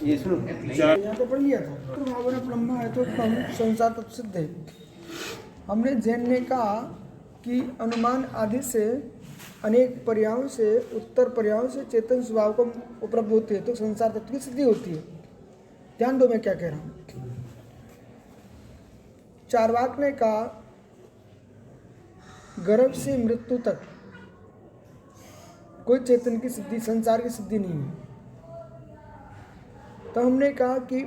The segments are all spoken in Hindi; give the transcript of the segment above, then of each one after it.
ये सुनो यहाँ तो पढ़ लिया था। भावना ब्रह्म है तो संसार तत्व सिद्ध है। हमने जैन ने कहा कि अनुमान आदि से अनेक पर्यायों से उत्तर पर्यायों से चेतन स्वभाव को उपलब्ध होती है तो संसार तत्व की सिद्धि होती है। ध्यान दो मैं क्या कह रहा हूँ। चार्वाक ने कहा गर्भ से मृत्यु तक कोई चेतन की सिद्धि, संसार की सिद्धि नहीं है। तो हमने कहा कि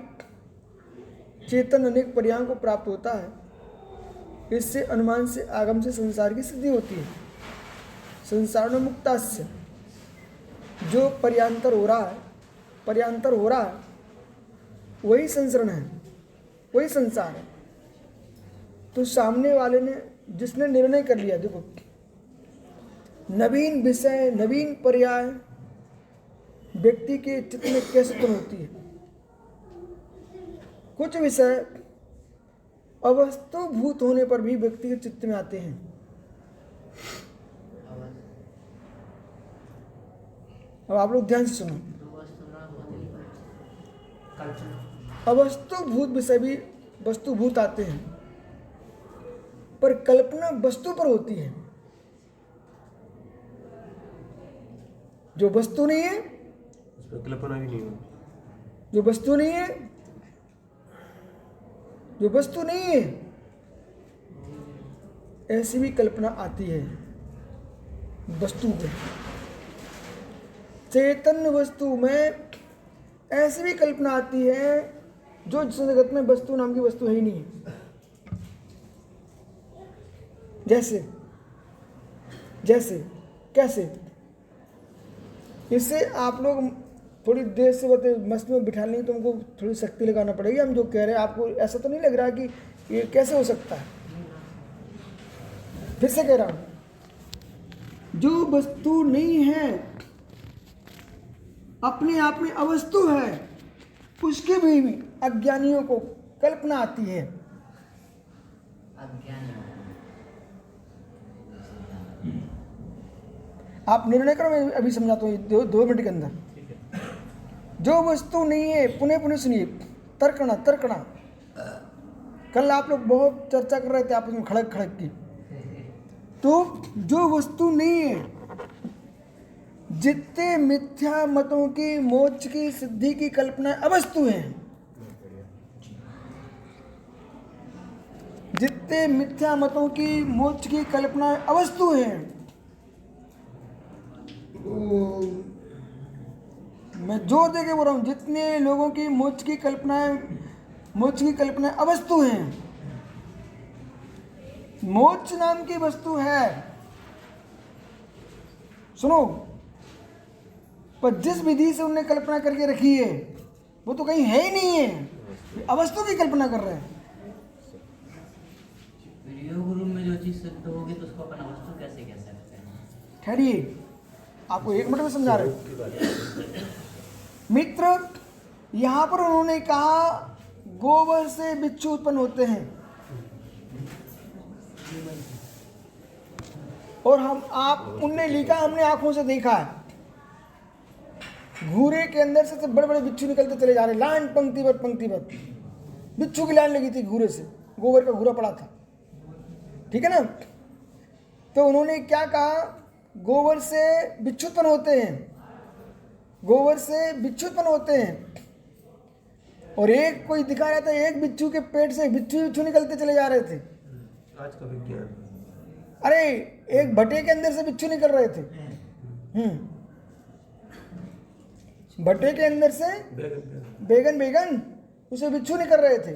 चेतन अनेक पर्यायों को प्राप्त होता है, इससे अनुमान से आगम से संसार की सिद्धि होती है। संसार में मुक्तास्य जो पर्यांतर हो रहा है वही संसरण है, वही संसार है। तो सामने वाले ने जिसने निर्णय कर लिया, देखो नवीन विषय नवीन पर्याय व्यक्ति के चित्त में कैसे उत्पन्न होती है। कुछ विषय अवस्तुभूत होने पर भी व्यक्ति के चित्त में आते हैं। अब आप लोग ध्यान से सुनो। अवस्तुभूत विषय भी वस्तुभूत आते हैं, पर कल्पना वस्तु पर होती है। जो वस्तु नहीं है उस पर कल्पना भी नहीं होती। जो वस्तु नहीं है ऐसी भी कल्पना आती है वस्तु में। चेतन वस्तु में ऐसी भी कल्पना आती है जो जिस जगत में वस्तु नाम की वस्तु है ही नहीं है। जैसे कैसे, इससे आप लोग थोड़ी देर से मस्त में बिठा लेंगे, तुमको थोड़ी शक्ति लगाना पड़ेगी। हम जो कह रहे हैं आपको ऐसा तो नहीं लग रहा कि ये कैसे हो सकता है। फिर से कह रहा हूं, जो वस्तु नहीं है अपने आप में अवस्तु है, उसके भी अज्ञानियों को कल्पना आती है। आप निर्णय करो, मैं अभी समझाता हूँ 2 मिनट के अंदर। जो वस्तु नहीं है, पुनः सुनिए, तर्कना। कल आप लोग बहुत चर्चा कर रहे थे आपस में खड़क की। तो जो वस्तु नहीं है, जितने मिथ्या मतों की मोक्ष की सिद्धि की कल्पना अवस्तु है, जितने मिथ्या मतों की मोक्ष की कल्पना अवस्तु है, मैं जोर देके बोल रहा हूं, जितने लोगों की मोक्ष की कल्पना अवस्तु हैं। मोक्ष नाम की वस्तु है, सुनो, पर जिस विधि से उन्होंने कल्पना करके रखी है वो तो कहीं है ही नहीं है, अवस्तु की कल्पना कर रहे हैं। गुरु में जो चीज सिद्ध होगी तो उसको अपन अवस्तु कैसे कह सकते हैं? ठहरिए, आपको 1 मिनट में समझा रहे हैं। मित्र, यहां पर उन्होंने कहा गोबर से बिच्छू उत्पन्न होते हैं, और उनने लिखा, हमने आंखों से देखा है। घूरे के अंदर से बड़े बड़े बिच्छू निकलते चले जा रहे, लाइन पंक्तिबद्ध बिच्छू की लाइन लगी थी घूरे से, गोबर का घूरा पड़ा था, ठीक है ना। तो उन्होंने क्या कहा, गोबर से बिच्छू उत्पन्न होते हैं, और एक कोई दिखा रहा था, एक बिच्छू के पेट से बिच्छू निकलते चले जा रहे थे। आज का विज्ञान, अरे एक भट्टे के अंदर से बिच्छू निकल रहे थे। भट्टे के अंदर से बेगन उसे बिच्छू निकल रहे थे।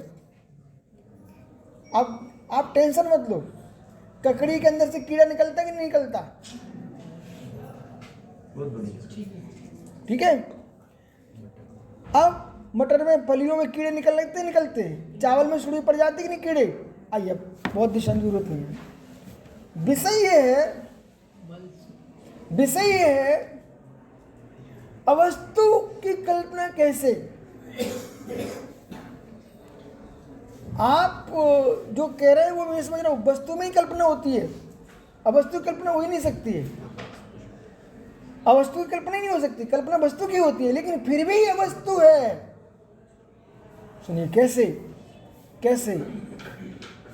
अब आप टेंशन मत लो, ककड़ी के अंदर से कीड़ा निकलता कि नहीं निकलता? बहुत बढ़िया, ठीक है। अब मटर में फलियों में कीड़े निकलते हैं, चावल में सुड़ी पड़ जाती कि नहीं कीड़े? आइए, अब बहुत दिशा की जरूरत नहीं है। विषय ये है अवस्तु की कल्पना कैसे। आप जो कह रहे हैं वो मैं समझ रहा हूं, वस्तु में ही कल्पना होती है, अवस्तु की कल्पना हो ही नहीं सकती है। अवस्तु की कल्पना ही नहीं हो सकती, कल्पना वस्तु की होती है, लेकिन फिर भी यह वस्तु है। सुनिए कैसे, कैसे?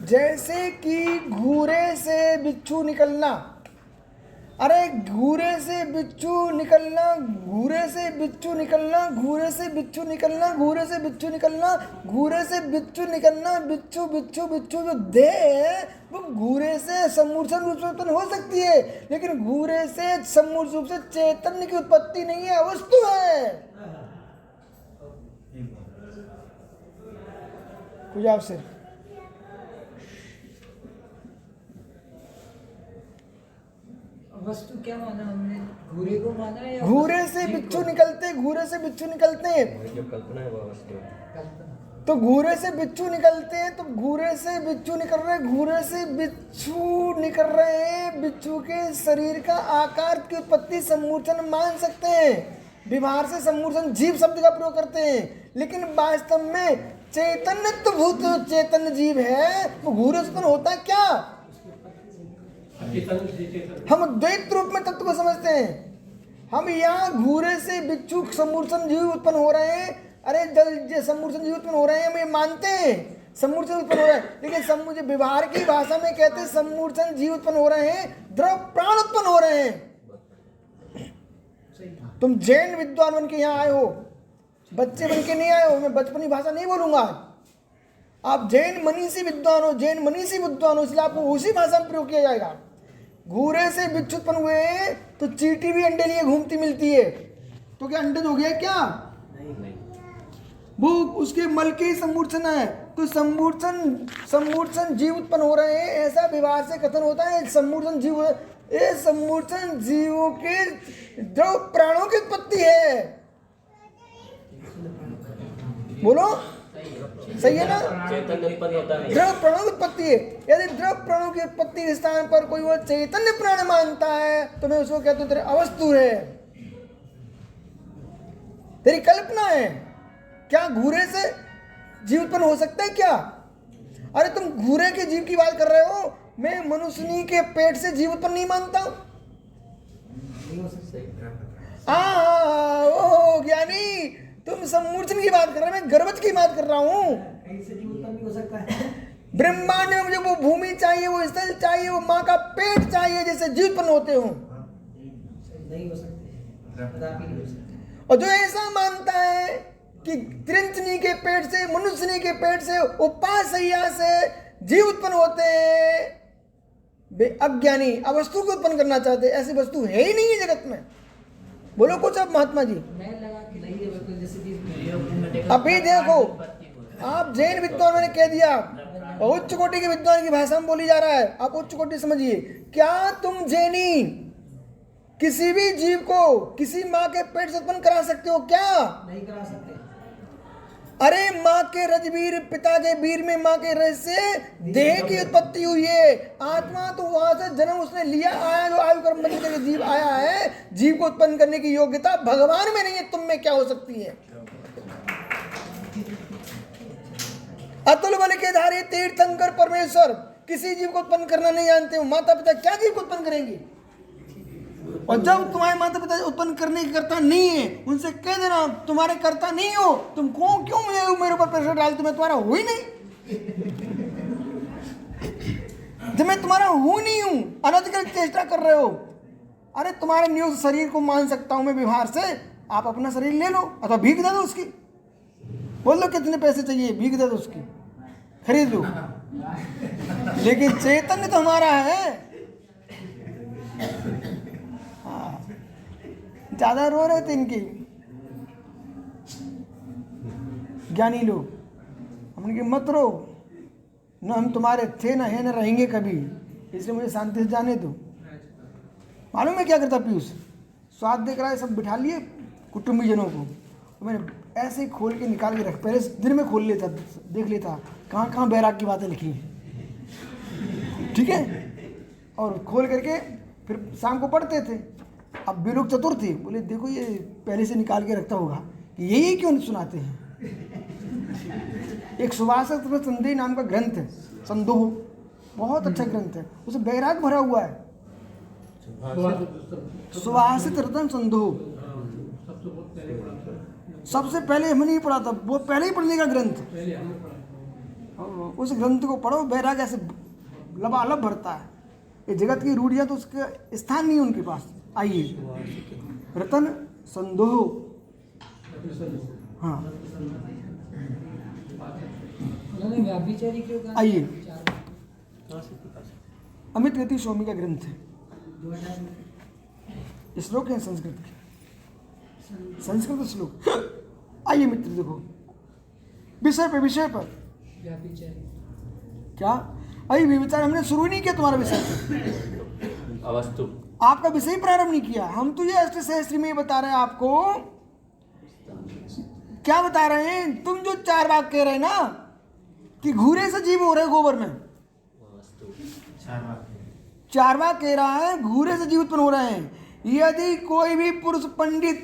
जैसे कि घूरे से बिच्छू निकलना। अरे घूरे से बिच्छू निकलना, घूरे से बिच्छू निकलना, घूरे से बिच्छू निकलना, घूरे से बिच्छू निकलना, घूरे से बिच्छू निकलना, बिच्छू बिच्छू बिच्छू जो देह है वो घूरे से सम्मूर्छन रूप से उत्पन्न हो सकती है, लेकिन घूरे से सम्मूर्छन रूप से चैतन्य की उत्पत्ति नहीं है, वस्तु है। कुछ आप सिर वस्तु क्या माना हमने? घूरे को माना या घूरे से बिच्छू निकलते, घूरे से बिच्छू निकलते हैं, जो कल्पना है वो वस्तु है। कल्पना? तो घूरे से बिच्छू निकलते हैं, तो घूरे से बिच्छू निकल रहे, घूरे से बिच्छू निकल रहे हैं, बिच्छू के शरीर का आकार की उत्पत्ति सम्मूर्छन मान सकते हैं, व्यवहार से सम्मूर्छन जीव शब्द का प्रयोग करते हैं, लेकिन वास्तव में चैतन्य तो भूत चैतन्य जीव है, वो घूरे से उत्पन्न होता है क्या? हम द्वैत रूप में तत्व को समझते हैं। हम यहाँ घूरे से बिच्छू सम्मूर्छन जीव उत्पन्न हो रहे हैं, अरे जल सम्मूर्छन जीव उत्पन्न हो रहे हैं, हम ये मानते हैं सम्मूर्छन उत्पन्न हो रहा है, लेकिन सम्मूर्छन व्यवहार की भाषा में कहते हैं सम्मूर्छन जीव उत्पन्न हो रहे हैं, द्रव प्राण उत्पन्न हो रहे हैं। तुम जैन विद्वान बन के यहाँ आए हो, बच्चे बन के नहीं आए हो, मैं बचपनी भाषा नहीं बोलूंगा। आप जैन मनीषी विद्वान हो, जैन मनीषी विद्वान हो, इसलिए आपको उसी भाषा में प्रयोग किया जाएगा। घूरे से बिच्छू उत्पन्न हुए तो चींटी भी अंडे लिए घूमती मिलती है, तो क्या अंडे हो गया क्या? नहीं। वो उसके मल के ही सम्मूर्छन है, तो सम्मूर्छन जीव उत्पन्न हो रहे हैं, ऐसा व्यवहार से कथन होता है। सम्मूर्छन जीव, ये सम्मूर्छन जीवों के द्रव प्राणों की उत्पत्ति है। बोलो सही है ना? चैतन्य उत्पन्न होता है। द्रव प्राणों की उत्पत्ति है। यदि द्रव प्राणों की उत्पत्ति के स्थान पर कोई वो चैतन्य प्राण मानता है तो मैं उसको कहता हूं तेरे अवस्तु है, तेरी कल्पना है। क्या घूरे से जीव उत्पन्न हो सकता है क्या? अरे तुम घूरे के जीव की बात कर रहे हो, मैं मनुष्य के पेट से जीव उत्पन्न नहीं मानता हूं। ओ ज्ञानी, तुम सम्मूर्छन की बात कर रहे हो, मैं गर्भज की बात कर रहा हूं। कहीं से जीव उत्पन्न भी हो सकता है। ब्रह्मांड में मुझे वो भूमि चाहिए, वो स्थल चाहिए, वो माँ का पेट चाहिए जिससे जीव उत्पन्न होते हो। नहीं हो सकते, कदापि नहीं हो सकते। और जो ऐसा मानता है कि त्रिंचनी के पेट से, मनुष्यनी के पेट से, उपासया से जीव उत्पन्न होते हैं, वे अज्ञानी अवस्तु को उत्पन्न करना चाहते। ऐसी वस्तु है ही नहीं है जगत में। बोलो कुछ अब महात्मा जी। मैं लगा कि नहीं है, बिल्कुल जैसे कि अभी देखो, आप जैन विद्वान मैंने कह दिया, और उच्च कोटि के विद्वान की भाषा में बोली जा रहा है, आप उच्च कोटि समझिए। क्या तुम जैनी किसी भी जीव को किसी माँ के पेट से उत्पन्न करा सकते हो क्या? नहीं करा सकते। अरे माँ के रजवीर, पिता के वीर में माँ के रज से देह की उत्पत्ति हुई है। आत्मा तो वहां से जन्म उसने लिया, आया जो आयु कर्म बंद करके जीव आया है। जीव को उत्पन्न करने की योग्यता भगवान में नहीं है, तुम में क्या हो सकती है? अतुल बल के धारी तीर्थंकर परमेश्वर किसी जीव को उत्पन्न करना नहीं जानते हो। माता पिता क्या जीव को उत्पन्न करेंगे? और जब तुम्हारे माता पिता उत्पन्न करने की कर्ता नहीं है, उनसे कह देना तुम्हारे कर्ता नहीं हो, तुम क्यों मेरे ऊपर प्रेशर डालते? मैं तुम्हारा हूं ही नहीं। जब मैं तुम्हारा हूं नहीं हूं, अनधिकृत चेष्टा कर रहे हो। अरे तुम्हारे नियुक्त शरीर को मान सकता हूं मैं व्यवहार से, आप अपना शरीर ले लो अथवा भीख दे दो उसकी। बोल दो कितने पैसे चाहिए, भीख दे दो उसकी, खरीद लो। लेकिन चैतन्य तो हमारा है। ज्यादा रो रहे थे इनके ज्ञानी लोग, हमने कहा मत रो, न हम तुम्हारे थे न है न रहेंगे कभी, इसलिए मुझे शांति से जाने दो। मालूम है क्या करता पीयूष? स्वाद देख रहा है, सब बिठा लिए कुटुंबीजनों को, तो मैंने ऐसे ही खोल के निकाल के रख, पहले दिन में खोल लेता, देख लेता कहाँ कहाँ बैराग की बातें लिखी हैं, ठीक है, और खोल करके फिर शाम को पढ़ते थे। अब भी लोग चतुर थे, बोले देखो ये पहले से निकाल के रखता होगा कि यही क्यों सुनाते हैं। एक सुभाषक संदेह नाम का ग्रंथ है, संदोह, बहुत अच्छा ग्रंथ है, उसमें बैराग भरा हुआ है। सुभाषित रतन संधो सबसे पहले हमने ही पढ़ा था, वो पहले ही पढ़ने का ग्रंथ। उस ग्रंथ को पढ़ो, बैराग ऐसे लबालब भरता है। ये जगत की रूढ़ियाँ तो उसका स्थान नहीं है उनके पास। आइए, रतन संधो, हाँ उन्होंने व्याभिचारी क्यों कहा? आइए, कहाँ से दिखा सकते? अमित गति स्वामी का ग्रंथ है। श्लोक है संस्कृत के, संस्कृत श्लोक। आइए मित्र देखो, विषय पर व्याभिचारी क्या? अभी विचार हमने शुरू ही नहीं किया तुम्हारा विषय। अवस्तु आपका विषय ही प्रारंभ नहीं किया। हम तो ये अष्टसहस्त्री में बता रहे हैं आपको। क्या बता रहे हैं? तुम जो 4 वाक्य कह रहे हैं ना कि घूरे से जीव हो रहे गोबर में, अवस्तु 4 वाक्य कह रहा है घूरे से जीव उत्पन्न हो रहे हैं। यदि कोई भी पुरुष पंडित,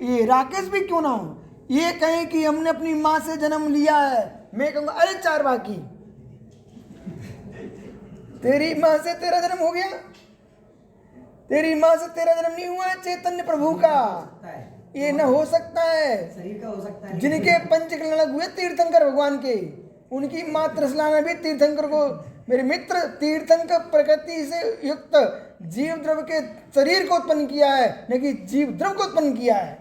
ये राकेश भी क्यों ना हो, ये कहें कि हमने अपनी माँ से जन्म लिया है, मैं कहूँगा अरे 4 वाक्य, तेरी माँ से तेरा जन्म हो गया? तेरी माँ से तेरा जन्म नहीं हुआ है चैतन्य प्रभु का। ये न हो सकता है। शरीर का हो सकता है। जिनके पंचकर्ण लग हुए तीर्थंकर भगवान के, उनकी मातृ स्नान भी तीर्थंकर को, मेरे मित्र, तीर्थंकर प्रकृति से युक्त जीव द्रव्य के शरीर को उत्पन्न किया है, न कि जीव द्रव्य को उत्पन्न किया है।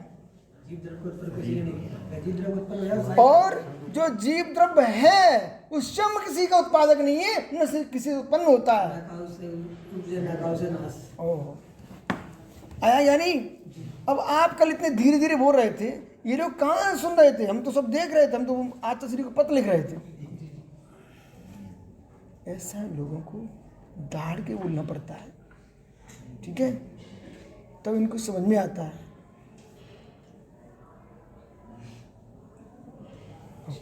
जीव द्रव्य को उत्पन्न किसी ने नहीं किया। जीव द्रव्य उत्पन्न हो जाए। और जो जीव द्रव्य है उस स्वयं किसी का उत्पादक नहीं है, न से किसी से उत्पन्न होता है। नाकाओं से उपजे, नाकाओं से नाश। ओह, आया यानी? अब आप कल इतने धीरे धीरे बोल रहे थे, ये लोग कहाँ सुन रहे थे? हम तो सब देख रहे थे, हम तो आज तस्वीर को पत्र लिख रहे थे। ऐसा लोगों को दाढ़ के बोलना पड़ता है, ठीक है? तब इनको समझ में आता है।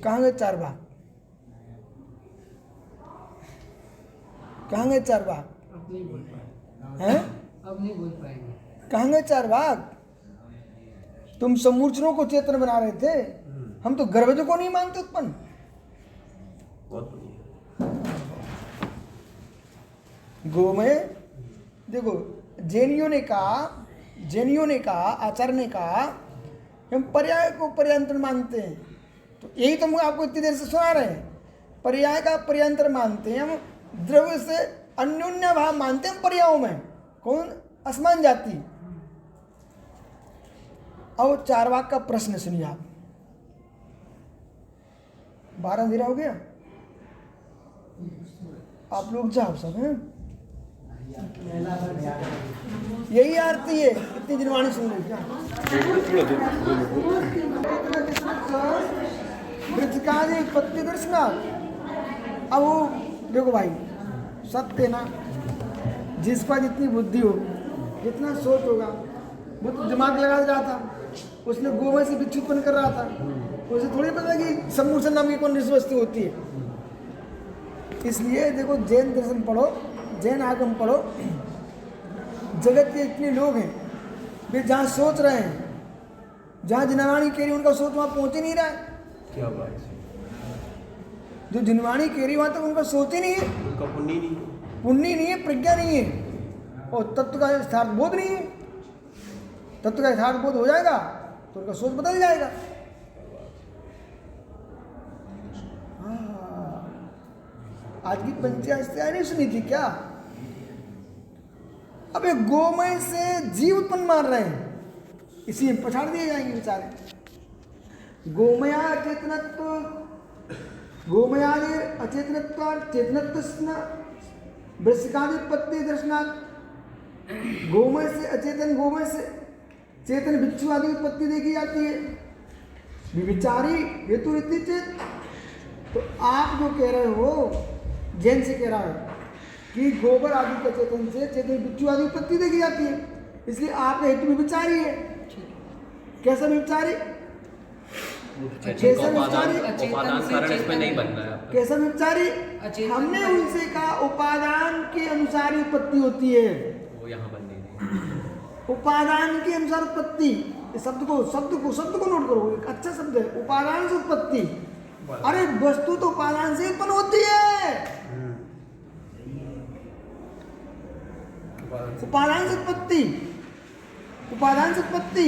कहाँ गए 4 भाग? कहाँ गए 4 भाग? अब नहीं बोल पाएंगे। हैं? अब नहीं बोल पाएंगे। कहाँ गए 4 भाग? तुम समूर्चनों को चेतन बना रहे थे, हम तो गर्भज को नहीं मानते उत्पन्न। बहुत बढ़िया। गोमय, देखो जैनियों ने कहा, आचार्य ने कहा हम पर्याय को पर्यांतर मानते हैं, तो यही तो हम आपको इतनी देर से सुना रहे हैं। पर्याय का पर्यांतर मानते हैं हम, द्रव्य से अन्योन्य भाव मानते हैं हम पर्यायों में। कौन? असमान जाति। अब 4 वाक्य का प्रश्न सुनिए आप। 12 अंधेरा हो गया, आप लोग जाओ सब हैं। यही आरती है, इतनी दिनवाणी सुन ली क्या? वृक्षकादि उत्पत्ति दर्शनार्थ। अब वो देखो भाई, सत्य ना, जिसका जितनी बुद्धि हो, जितना सोच होगा, वो तो दिमाग लगा रहा था। उसने गोमय से बिच्छू उत्पन्न कर रहा था, उसे थोड़ी पता कि सम्मूर्छन नाम की कौन वस्तु होती है। इसलिए देखो, जैन दर्शन पढ़ो, जैन आगम पढ़ो। जगत के इतने लोग हैं, वे जहाँ सोच रहे हैं, जहाँ जिनवाणी कह रही उनका सोच वहाँ पहुँच ही नहीं रहा है। क्या बात है? जो जिनवाणी कह रही वहाँ तक उनका सोच ही नहीं है, उनका पुण्य नहीं है। पुण्य नहीं है, प्रज्ञा नहीं है, और तत्व का यथार्थ बोध नहीं है। तत्व का यथार्थ बोध हो जाएगा तो उनका सोच बदल जाएगा। हाँ, आज की पंचायत नहीं सुनी थी क्या? अब ये गोमय से जीव उत्पन्न मार रहे हैं, इसी में पछाड़ दिए जाएंगे बेचारे। गोमया चेतनत्व, गोमयादि अचेतनत्व, चेतनत्व वृश्चिकादिपत्ति दर्शनार्थ। गोमय से अचेतन, गोमय से चेतन बिच्छू आदि उत्पत्ति देखी जाती है। विचारी हेतु रीति चेत। तो आप जो कह रहे हो, जैन से कह रहा है कि गोबर आदि के चेतन से चेतन बिच्छू आदि उत्पत्ति देखी जाती है, इसलिए आपका हेतु विचारी है। कैसा विचारी? कैसा विचारी? उपादान कारण इसमें नहीं बन रहा है आपका। कैसा विचारी? हमने उनसे कहा उपादान के अनुसार ही उत्पत्ति होती है। वो यहाँ बन नहीं रही। उपादान के अनुसार उत्पत्ति, शब्द को नोट करो, एक अच्छा शब्द है, उपादान से उत्पत्ति। अरे वस्तु तो उपादान से उत्पन्न होती है। उपादान से उत्पत्ति, उपादान से उत्पत्ति।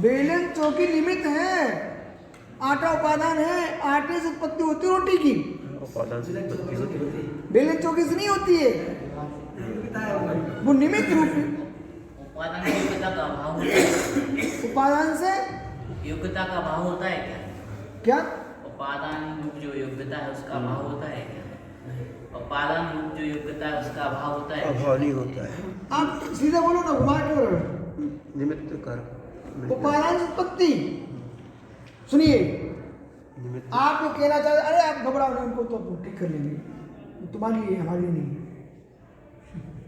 बेलन चौकी निमित्त है, आटा उपादान है, आटे से उत्पत्ति होती है रोटी की। उपादान से उत्पत्ति होती है। बेलन चौकी से नहीं होती है, वो निमित्त रूप। उपादान की योग्यता का अभाव होता है। उपादान से योग्यता का अभाव होता है क्या? क्या? उपादान रूप जो योग्यता है उसका अभाव होता है क्या? उपादान रूप जो योग्यता है उसका अभाव होता है? अभाव नहीं होता है। आप सीधे बोलो ना, घुमा के बोलो। निमित्त कर उपादान से उत्पत्ति। सुनिए, निमित्त आप जो कहना चाहते, अरे आप घबराओ नहीं, उनको तो ठीक कर लेंगे, तुम्हारे लिए हमारे लिए नहीं।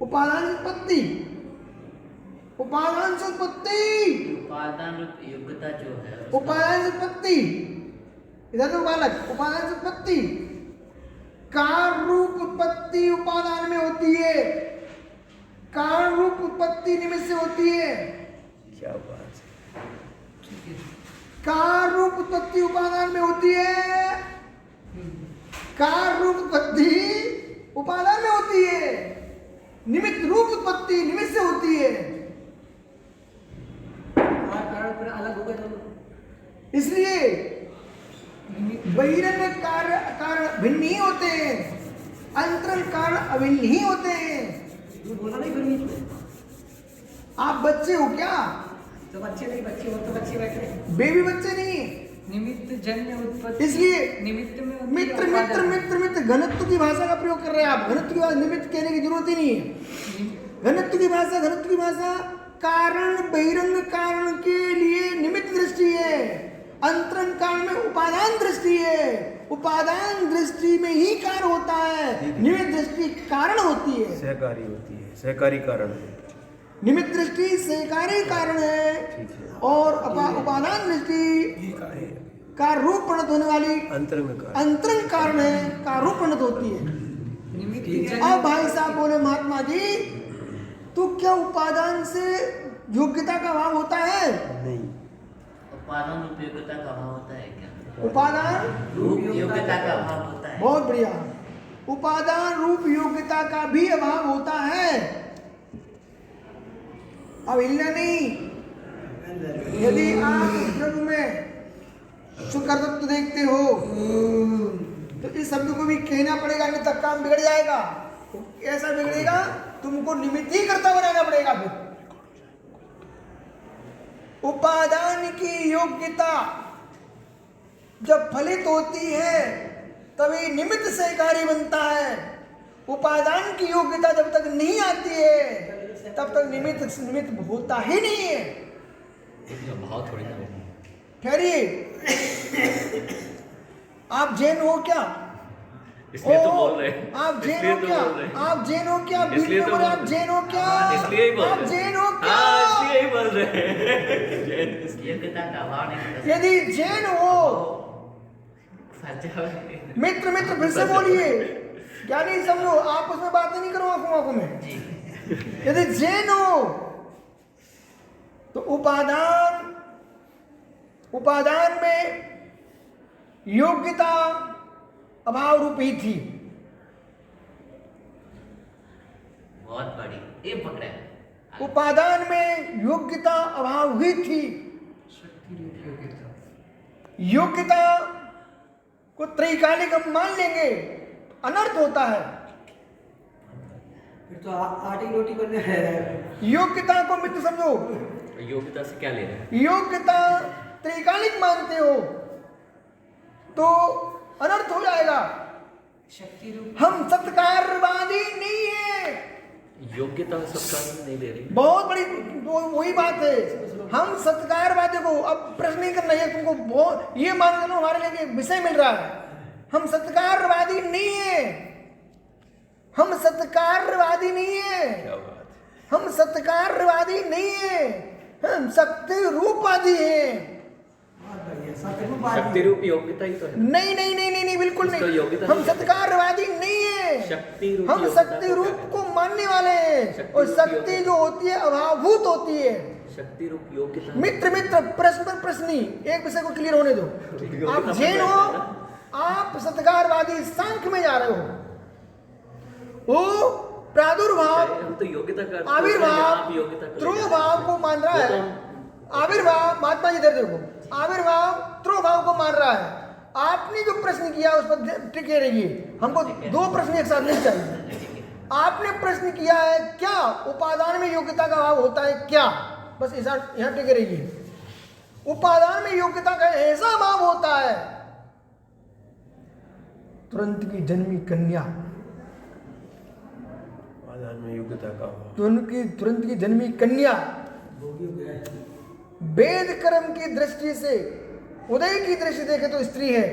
उपादान से उत्पत्ति, उपादान से उत्पत्ति, उपादान रूप योग्यता जो है उपादान से उत्पत्ति। इधर तो बालक, उपादान से उत्पत्ति। कारण रूप उत्पत्ति उपादान में होती है, कारण रूप उत्पत्ति निमित्त से होती है। क्या बात है। कारण रूप उत्पत्ति उपादान में होती है, कारण रूप उत्पत्ति उपादान में होती है, निमित्त रूप उत्पत्ति निमित्त से होती है। कारण फिर अलग हो गए तो इसलिए बहिरंग कार्य कारण भिन्न ही होते हैं, अंतरंग कारण अभिन्न ही होते हैं। ये बोला नहीं फिर बीच में, आप बच्चे हो क्या? तो बच्चे नहीं, बच्चे हो तो बच्चे बैठे बेबी बच्चे नहीं। निमित्त जन्य उत्पत्ति, इसलिए निमित्त में होती है मित्र मित्र उपादान। मित्र मित्र घनत्व की भाषा का प्रयोग कर रहे हैं आप। घनत्व की भाषा निमित्त कहने की जरूरत ही नहीं है। घनत्व की भाषा, घनत्व की भाषा कारण बहिरंग कारण के लिए निमित्त दृष्टि है, अंतरंग कारण में उपादान दृष्टि है। उपादान दृष्टि में ही कारण होता है, निमित्त दृष्टि कारण होती है, सहकारी होती है, सहकारी कारण। निमित्त दृष्टि सहकारी कारण है और उपादान दृष्टि का रूप परिणत होने वाली अंतरंग कारण है, का रूप परिणत होती है। निमित्त अब भाई साहब बोले, महात्मा जी तो क्या उपादान से योग्यता का अभाव होता है? नहीं। उपादान रूप योग्यता का अभाव होता है क्या? उपादान रूप योग्यता का अभाव होता है। बहुत बढ़िया, उपादान रूप योग्यता का भी अभाव होता है। अब हिलना नहीं। यदि आप ध्रुव में सुकर्तृत्व देखते हो तो इस शब्द को भी कहना पड़ेगा, नहीं तब काम बिगड़ जाएगा। ऐसा बिगड़ेगा तुमको निमित्त ही कर्ता बनाना पड़ेगा। फिर उपादान की योग्यता जब फलित होती है तभी निमित्त सहकारी बनता है। उपादान की योग्यता जब तक नहीं आती है तब तक निमित्त होता ही नहीं है। भाव थोड़ी ना। ठहरिए, आप जैन हो क्या? इसलिए तो बोल रहे हैं। आप जैन हो क्या? आप जैन हो क्या? इसलिए तो आप जैन हो क्या? इसलिए ही बोल आप रहे जैन हो क्या? इसलिए ही बोल रहे हैं। योग्यता का अभाव नहीं होता। यदि जैन हो, सच्चा मित्र मित्र फिर से बोलिए, क्या नहीं समझो, आप उसमें बातें नहीं करो आंखों आंखों में। यदि जैन हो तो उपादान में योग्यता अभाव रूपी थी। बहुत बड़ी ये पकड़े। उपादान में योग्यता अभाव हुई थी। योग्यता को त्रैकालिक हम मान लेंगे, अनर्थ होता है। फिर तो आटे की रोटी बनने है। योग्यता को मित्र समझो, योग्यता से क्या ले रहे हैं? योग्यता त्रैकालिक मानते हो तो अनर्थ हो जाएगा। शक्ति रूप हम सत्कारवादी नहीं है। योग्यता सत्कार नहीं ले रही। बहुत बड़ी वही बात है, हम सत्कारवादी को अब प्रश्न नहीं करना है तुमको, बहुत ये मान लो हमारे लिए विषय मिल रहा है। हम सत्कारवादी नहीं है, हम सत्कारवादी नहीं है, क्या बात है। हम सत्कारवादी नहीं है, हम शक्ति रूपवादी हैं। शक्ति रूप योग्यता ही तो है। नहीं नहीं नहीं नहीं, नहीं बिल्कुल उसको नहीं, योग्यता हम नहीं सत्कारवादी नहीं है। शक्ति रूप हम योग्यता शक्ति को रूप क्या को मानने वाले हैं शक्ति और रूप शक्ति योग्यता। जो होती है अभावभूत होती है। शक्ति रूप योग्यता। मित्र मित्र प्रश्न पर प्रश्न नहीं, एक विषय को क्लियर होने दो। आप जैन हो, आप सत्कारवादी सांख्य में जा रहे हो। वो प्रादुर्भाव, हम तो योग्यता का आविर्भाव, योग्यता को त्रोभाव को मान रहा वो है। तो आविर्भाव, महात्मा जी इधर देखो, आविर्भाव त्रोभाव को मान रहा है। आपने जो प्रश्न किया उस पर टिके रहिए, हमको दो प्रश्न एक साथ नहीं चाहिए। आपने प्रश्न किया है क्या उपादान में योग्यता का अभाव होता है क्या, बस यहाँ टिके रहिए। उपादान में योग्यता का ऐसा अभाव होता है, तुरंत की जन्मी कन्या, आधार में योग्यता का तुरंत की जन्मी कन्या वेद कर्म की दृष्टि से, उदय की दृष्टि देखे तो स्त्री है,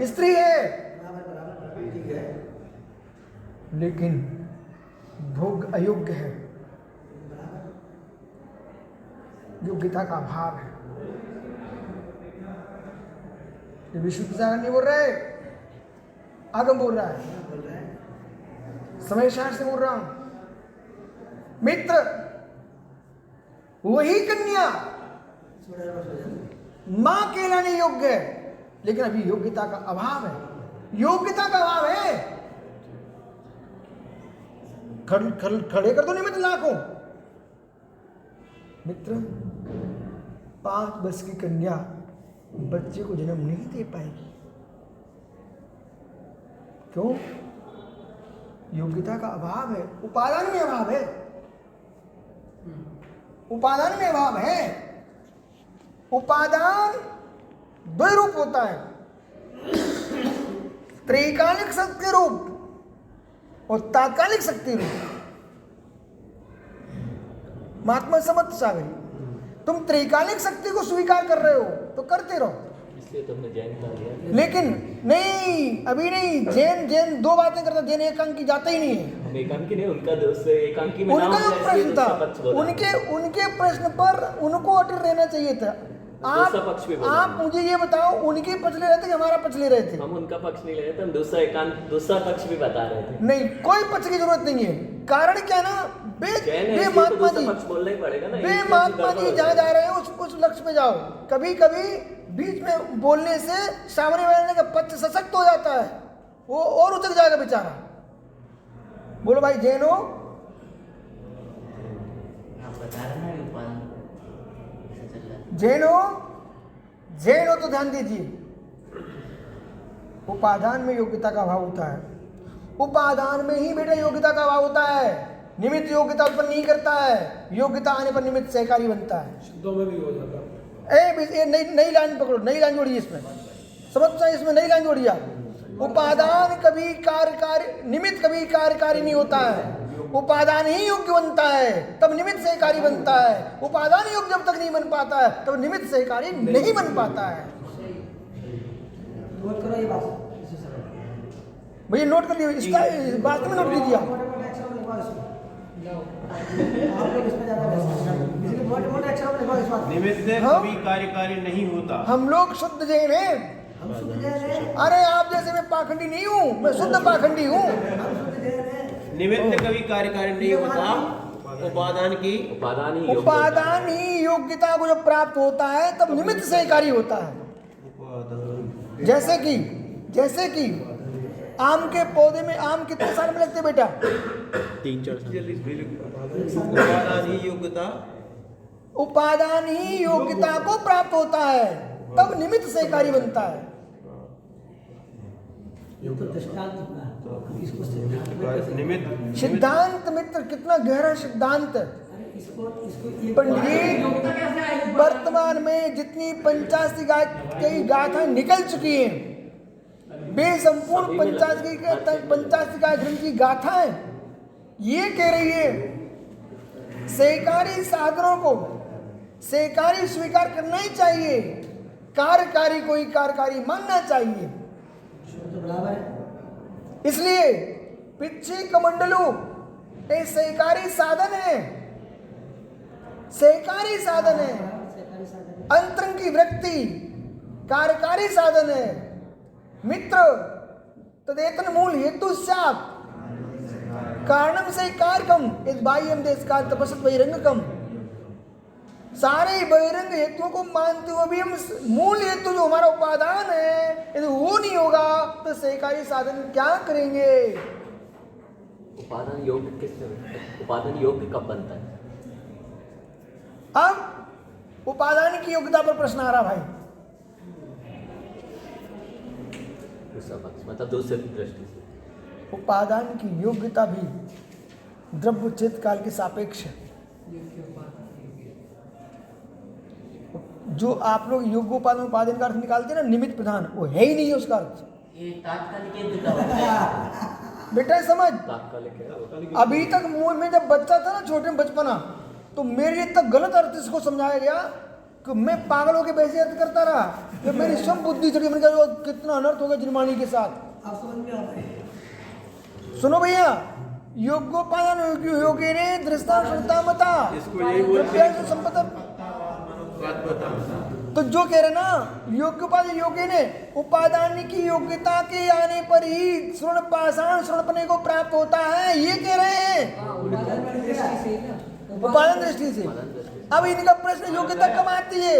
स्त्री है, लेकिन भोग अयोग्य है, योग्यता का अभाव है। ये विशुद्ध सागर नहीं बोल रहा है, आगम बोल रहा है, समय शास्त्र से बोल रहा हूं। मित्र, वही कन्या मां कहलाने योग्य है, लेकिन अभी योग्यता का अभाव है, योग्यता का अभाव है। खड़े कर दो निमित्त लाखों। मित्र, 5 वर्ष की कन्या बच्चे को जन्म नहीं दे पाएगी। क्यों? योग्यता का अभाव है, उपादान में अभाव है, उपादान में अभाव है। उपादान दो रूप होता है, त्रैकालिक शक्ति रूप और तात्कालिक शक्ति रूप। महात्मा समर्थ सागरी, तुम त्रैकालिक शक्ति को स्वीकार कर रहे हो तो करते रहो, इसलिए तुमने जैन का लिया। लेकिन नहीं, अभी नहीं। जैन दो बातें करता, जैन एकांकी जाता ही नहीं है। हम एकांकी नहीं, उनका दोस्त एकांकी में उनका जो प्रश्न था, उनके उनके प्रश्न पर उनको अटल रहना चाहिए था। आप मुझे ये बताओ, उनके पक्ष ले रहे थे कि हमारा पक्ष ले रहे थे? हम उनका पक्ष नहीं ले रहे थे, हम दूसरा पक्ष भी बता रहे थे। नहीं, कोई पक्ष की जरूरत नहीं है। कारण क्या ना, वे महात्मा जी, बोलना ही पड़ेगा ना। वे महात्मा जी जहाँ जा रहे हैं उस लक्ष्य पे जाओ। कभी कभी बीच में बोलने से सामने वाले का पक्ष सशक्त हो जाता है, वो और उतर जाएगा बेचारा। बोलो भाई, जैन हो? आप बता रहे ना उपादान ऐसा चल रहा है। जैन हो तो ध्यान दीजिए, उपादान में योग्यता का अभाव होता है। उपादान में ही बेटा योग्यता का अभाव होता है। निमित्त योग्यता उत्पन्न नहीं करता है, योग्यता आने पर निमित्त सहकारी बनता है। शब्दों में भी हो जाता है। नई लाइन पकड़ो, नई लाइन जोड़िए इसमें, समझता है? इसमें नई लाइन जोड़िए। उपादान कभी कार्यकारी, निमित्त कभी कार्यकारी नहीं होता है। उपादान ही योग्य बनता है तब निमित्त सहकारी बनता है। उपादान योग्य जब तक नहीं बन पाता है तब निमित्त सहकारी नहीं बन पाता है। नोट करो ये बात। भैया नोट कर लिया, इसका बात में नोट कीजिए। निमित्त कभी कार्यकारी नहीं होता। हम लोग शुद्ध जैन हैं। अरे आप जैसे मैं पाखंडी नहीं हूँ, मैं शुद्ध पाखंडी हूँ। निमित्त कभी कार्यकारी नहीं होता, उपादान ही योग्यता को जब प्राप्त होता है तब निमित्त सहकारी होता है। जैसे कि आम के पौधे में आम कितने साल में लगते बेटा? 3-4 उपादान ही योग्यता को प्राप्त होता है तब निमित्त सहकारी बनता है। सिद्धांत मित्र, कितना गहरा सिद्धांत है। पंडित, वर्तमान में जितनी 85 की गाथा निकल चुकी हैं, वे संपूर्ण 85 ग्रंथ की गाथाएं ये कह रही है सहकारी साधनों को सहकारी स्वीकार करना ही चाहिए, कार्यकारी को ही कार्यकारी मानना चाहिए। इसलिए पिछे कमंडलू एक सहकारी साधन है, सहकारी साधन है। अंतरंग की वृत्ति कार्यकारी साधन है। मित्र, तदेतन मूल हेतु स्यात् कारणम से कारकम इस बाह्यम देश काल तपस्या बहिरंगकम। सारे बहिरंग हेतुओं को मानते हुए भी हम मूल हेतु जो हमारा उपादान है, यदि वो नहीं होगा तो सहकारी साधन क्या करेंगे? उपादान योग किससे बनता है? उपादान योग कब बनता है? अब उपादान की योग्यता पर प्रश्न आ रहा भाई। दूसरा पक्ष मतलब दूसरी दृष्टि से उपादान की योग्यता भी द्रव्य चेत काल के सापेक्ष है। जो आप लोग योग्योपादान उपादान का अर्थ निकालते हैं ना, निमित्त प्रधान, वो है ही नहीं है उसका अर्थ। ये तात्कालिक योग्यता होता है। बेटा समझ, तात्कालिक है। अभी तक मुंह में जब बच्चा था ना, छोटे में बचपना, तो मेरे लिए तक गलत अर्थ इसको समझाया गया कि मैं पागल होकर वैसे अर्थ करता रहा कि मेरी सब बुद्धि चढ़ी। मैंने कहा कितना अनर्थ हो गया जिनमानी के साथ। आप समझ में आता है। सुनो भैया, योग्योपादान योगे ने दृष्टा श्रुता मता इसको यही बोलते हैं। संपदा। बात बताओ। तो जो कह रहे ना योग्योपादान योगे ने उपादान की योग्यता के आने पर ही स्वर्ण पाषाण स्वर्णपने को प्राप्त होता है, ये कह रहे हैं उपादान दृष्टि से। अब इनका प्रश्न योग्यता कब आती है?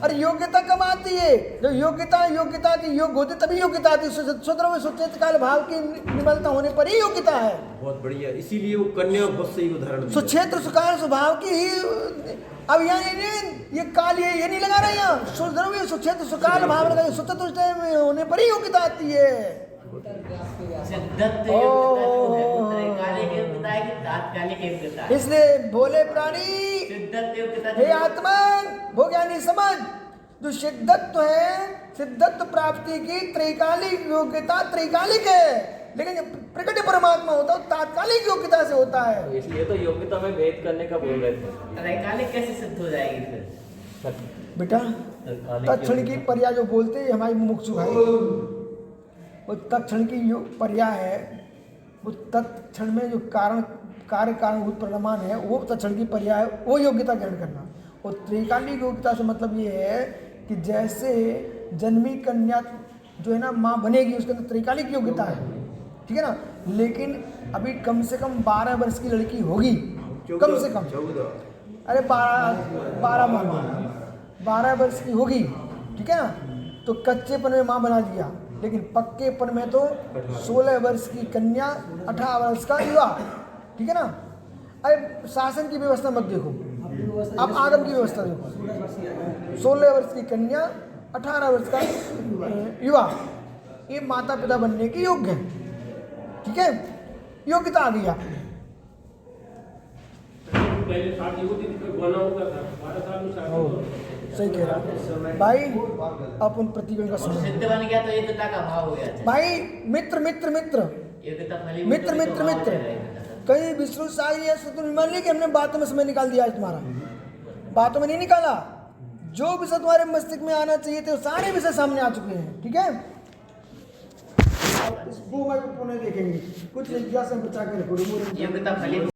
अरे योग्यता कब आती है? जो योग्यता की योग होती तभी योग्यता आती है। स्वद्रव्य सुचेत काल भाव की निमलता होने पर ही योग्यता है। बहुत बढ़िया, इसीलिए वो कन्या बहुत सही उदाहरण दिया। सुक्षेत्र सुकाल स्वभाव की ही। अब यहाँ ये काल ये नहीं लगा रहे यहाँ, स्वद्रव्य सुक्षेत्र सुकाल भाव लगा, स्वतंत्र होने पर ही योग्यता आती है। सिद्धत्व योग्यता जो है वो त्रैकालिक योग्यता है कि तात्कालिक योग्यता है? इसलिए बोले प्राणी सिद्धत्व योग्यता हे आत्मन भो ज्ञानी समझ, जो सिद्धत्व है, सिद्धत्व प्राप्ति की त्रैकालिक योग्यता त्रैकालिक है, लेकिन जब प्रकट परमात्मा होता है तात्कालिक योग्यता से होता है। तो इसलिए तो योग्यता में भेद करने का बोल रहे थे। त्रैकालिक कैसे सिद्ध हो जाएगी फिर? बेटा तत्क्षण की पर्याय जो बोलते हैं हमारी मुमुक्षु भाई, वो तत्क्षण की जो पर्याय है, वो तत्क्षण में जो कार्य कारणभूत परिणाम है, वो तत्क्षण की पर्याय है, वो योग्यता ग्रहण करना। और त्रिकालिक योग्यता से मतलब ये है कि जैसे जन्मी कन्या जो है ना माँ बनेगी, उसके अंदर त्रिकालिक योग्यता है, ठीक है ना। लेकिन अभी कम से कम 12 वर्ष की लड़की होगी, कम से कम। अरे 12 वर्ष की होगी, ठीक है ना। तो कच्चेपन में माँ बना दिया, लेकिन पक्केपन में तो 16 वर्ष की कन्या, 18 वर्ष का युवा, ठीक है ना। अरे शासन की व्यवस्था मत देखो, अब आगम की व्यवस्था देखो। 16 वर्ष की कन्या, 18 वर्ष का युवा, ये माता पिता बनने के योग्य है, ठीक है। योग्यता आ गई आपकी। सही कह रहा भाई, अपन प्रतिगण का समय। सिद्ध बन गया तो योग्यता का भाव हो गया। भाई मित्र मित्र मित्र योग्यता फलीभूत मित्र हुई तो मित्र भाव मित्र हो जाएगा। कहीं विष्णु सागर या सतुर मान ली कि हमने बातों में समय निकाल दिया आज तुम्हारा, बातों में नहीं निकाला। जो विषय तुम्हारे मस्तिष्क में आना चाहिए थे वो सारे विषय सामने आ चुके हैं, ठीक है। इसको मैं पुनः देखेंगे, कुछ जिज्ञासा बचा के रखो। योग्यता फलीभूत